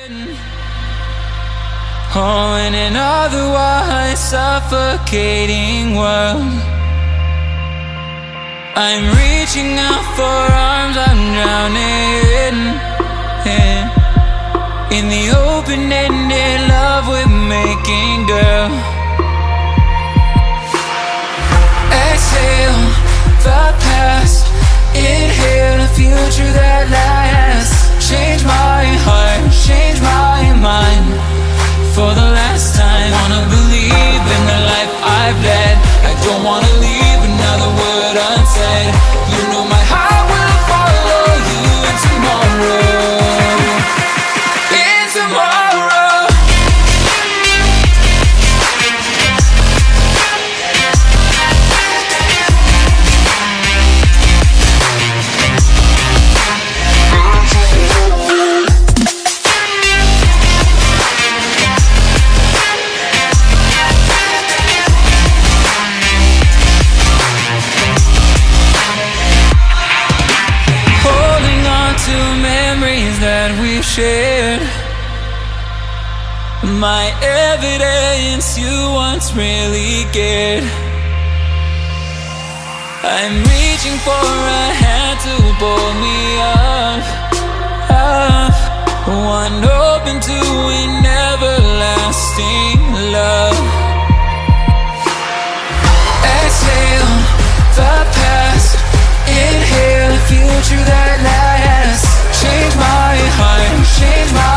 Oh, in an otherwise suffocating world, I'm reaching out for arms, I'm drowning in the open-ended love we're making, girl. Exhale the past, inhale a future that lasts. Change my heart, change my mind for the last time. Wanna believe in the life I've led. I don't wanna leave another word unsaid. You know my heart will follow you in tomorrow. In tomorrow. Shared my evidence you once really cared. I'm reaching for a hand to pull me up, one open to an everlasting love. Exhale the past, inhale a future that lasts. Change my heart, change my